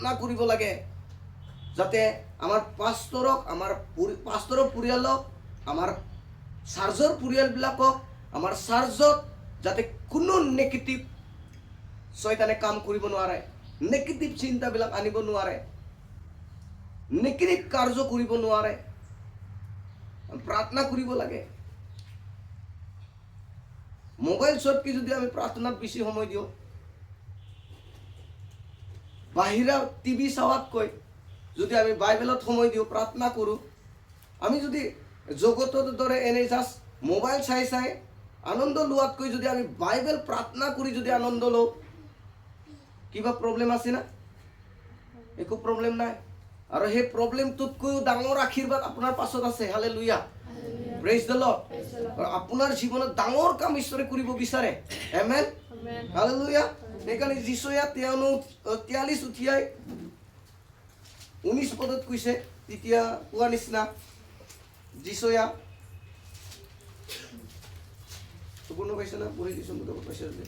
প্ৰাৰ্থনা কৰিব লাগে যাতে আমাৰ পাষ্টৰক আমাৰ পাষ্টৰৰ পৰিয়ালক আমাৰ চাৰ্জৰ পৰিয়ালবিলাকক আমাৰ চাৰ্জত যাতে কোনো নেগেটিভ শয়তানে কাম কৰিব নোৱাৰে নেগেটিভ চিন্তাবিলাক আনিব নোৱাৰে নেগেটিভ কাৰ্য কৰিব নোৱাৰে প্ৰাৰ্থনা কৰিব লাগে মোবাইল চোৱাতকৈ যদি আমি প্ৰাৰ্থনাত বেছি সময় দিওঁ বাহিৰা টিভি চাৱাতকৈ যদি আমি বাইবেলত সময় দিওঁ প্ৰাৰ্থনা কৰোঁ আমি যদি জগতৰ দৰে এনে জাষ্ট মোবাইল চাই চাই আনন্দ লোৱাতকৈ যদি আমি বাইবেল প্ৰাৰ্থনা কৰি যদি আনন্দ লওঁ কিবা প্ৰব্লেম আছে না একো প্ৰব্লেম নাই আৰু সেই প্ৰব্লেমটোতকৈও ডাঙৰ আশীৰ্বাদ আপোনাৰ পাছত আছে হালেলুয়া প্ৰেইজ দ্য লৰ্ড আপোনাৰ জীৱনত ডাঙৰ কাম ঈশ্বৰে কৰিব বিচাৰে আমেন হালেলুয়া সেইকাৰণে যিশয়া 43 উঠিয়াই 19 পদত কৈছে তেতিয়া কোৱা নিচিনা যিশয়া সম্পূৰ্ণ পাইছে না পঢ়ি দিছোঁ মোটামুটি পাইছে যে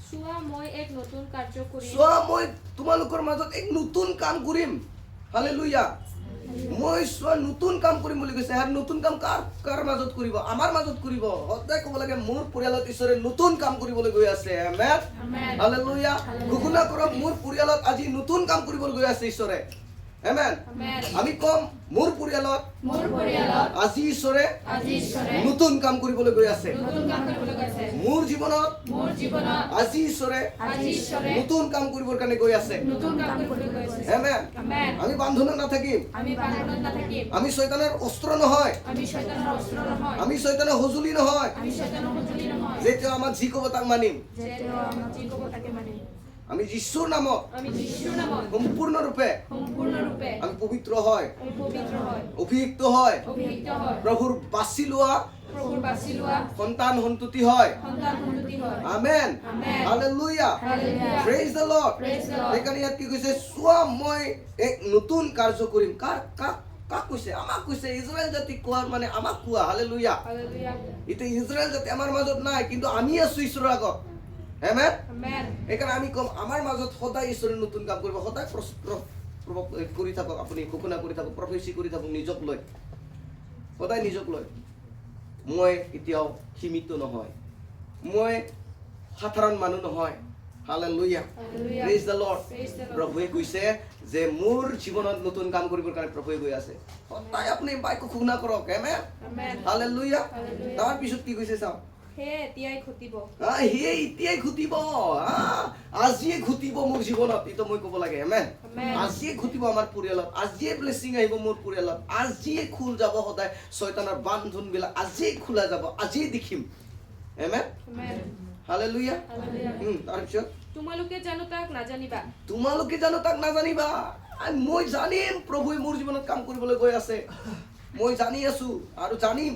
চোৱা মই এক নতুন কাৰ্য কৰিম চোৱা মই তোমালোকৰ মাজত এক নতুন কাম কৰিম হালেলুয়া মই চোৱা নতুন কাম কৰিম বুলি কৈছে আৰু নতুন কাম কাৰ মাজত কৰিব আমাৰ মাজত কৰিব সদায় ক'ব লাগে মোৰ পৰিয়ালত ঈশ্বৰে নতুন কাম কৰিবলৈ গৈ আছে আমেন হালেলুয়া ঘোষণা কৰক মোৰ পৰিয়ালত আজি নতুন কাম কৰিবলৈ গৈ আছে ঈশ্বৰে আমেন আমি কম মোৰ পৰিয়ালত আজি ঈশ্বৰে নতুন কাম কৰিবলৈ গৈ আছে মোৰ জীৱনত আজি ঈশ্বৰে নতুন কাম কৰিবৰ কাৰণে গৈ আছে আমেন আমি বান্ধনত নাথাকিম আমি শয়তানৰ অস্ত্ৰ নহয় আমি শয়তানৰ সঁজুলি নহয় যে তেওঁ আমাক যি ক'ব তাক মানিম আমি যীশুৰ নামত সম্পূৰ্ণৰূপে আমি পবিত্ৰ হয় অভিযুক্ত হয় প্ৰভুৰ বাছি লোৱা সন্তান সন্ততি হয় আমেন হালেলুয়া প্ৰেইজ দ্য লৰ্ড সেইকাৰণে ইয়াত কি কৈছে চোৱা মই এক নতুন কাৰ্য কৰিম কাক কৈছে আমাক কৈছে ইজৰাইল জাতি কোৱাৰ মানে আমাক কোৱা হালেলুয়া এতিয়া ইজৰাইল জাতি আমাৰ মাজত নাই কিন্তু আমি আছো ঈশ্বৰৰ আগত আমেন সেইকাৰণে আমি কম আমাৰ মাজত সদায় ঈশ্বৰে নতুন কাম কৰিব সদায় কৰি থাকক আপুনি ঘোষণা কৰি থাকক প্ৰফেচি কৰি থাকক নিজক লৈ সদায় নিজক লৈ মই এতিয়াও সীমিত নহয় মই সাধাৰণ মানুহ নহয় হালেলুয়া প্ৰেইজ দ্য লৰ্ড প্ৰভুৱে কৈছে যে মোৰ জীৱনত নতুন কাম কৰিবৰ কাৰণে প্ৰভুৱে গৈ আছে সদায় আপুনি বাইক ঘোষণা কৰক আমেন হালেলুয়া তাৰ পিছত কি কৈছে চাওক হে এতিয়াই ঘটিব আজিয়ে ঘটিব মোৰ জীৱনত এইটো মই ক'ব লাগে আমেন আজিয়ে ঘটিব আমাৰ পৰিয়ালত আজিয়ে ব্লেছিং আহিব মোৰ পৰিয়ালত আজিয়ে খোল যাব সদায় শয়তানৰ বান্ধন বিলাক আজিয়ে খোলা যাব আজিয়ে দেখিম আমেন হালেলুয়া তাৰপিছত তোমালোকে জানো তাক নাজানিবা মই জানিম প্ৰভুৱে মোৰ জীৱনত কাম কৰিবলৈ গৈ আছে মই জানি আছো আৰু জানিম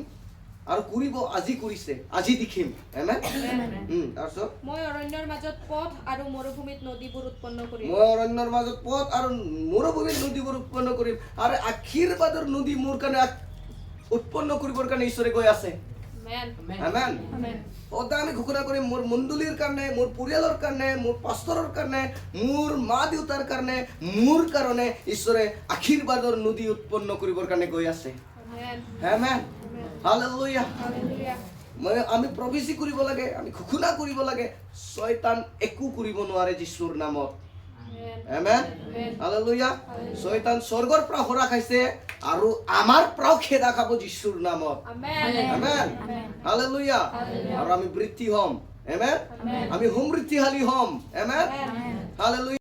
আৰু কৰিব আজি কৰিছে আজি দেখিম আমেন তাৰপিছত মই অৰণ্যৰ মাজত পথ আৰু মৰুভূমিত নদীবোৰ উৎপন্ন কৰিম আৰু আশীৰ্বাদৰ নদী মোৰ কাৰণে উৎপন্ন কৰিবৰ কাৰণে ঈশ্বৰে গৈ আছে আমেন সদায় আমি ঘোষণা কৰিম মোৰ মণ্ডলীৰ কাৰণে মোৰ পৰিয়ালৰ কাৰণে মোৰ পাষ্টৰৰ কাৰণে মোৰ মা দেউতাৰ কাৰণে মোৰ কাৰণে ঈশ্বৰে আশীৰ্বাদৰ নদী উৎপন্ন কৰিবৰ কাৰণে গৈ আছে আমেন হালেলুয়া আমি প্ৰফেচি কৰিব লাগে আমি ঘোষণা কৰিব লাগে শয়তান একো কৰিব নোৱাৰে যীশুৰ নামত আমেন হালেলুয়া শয়তান স্বৰ্গৰ পৰা হৰা খাইছে আৰু আমাৰ পৰাও খেদা খাব যীশুৰ নামত আমেন হালেলুয়া আৰু আমি বৃদ্ধি হ'ম আমেন আমি সমৃদ্ধিশালী হ'ম আমেন হালেলুয়া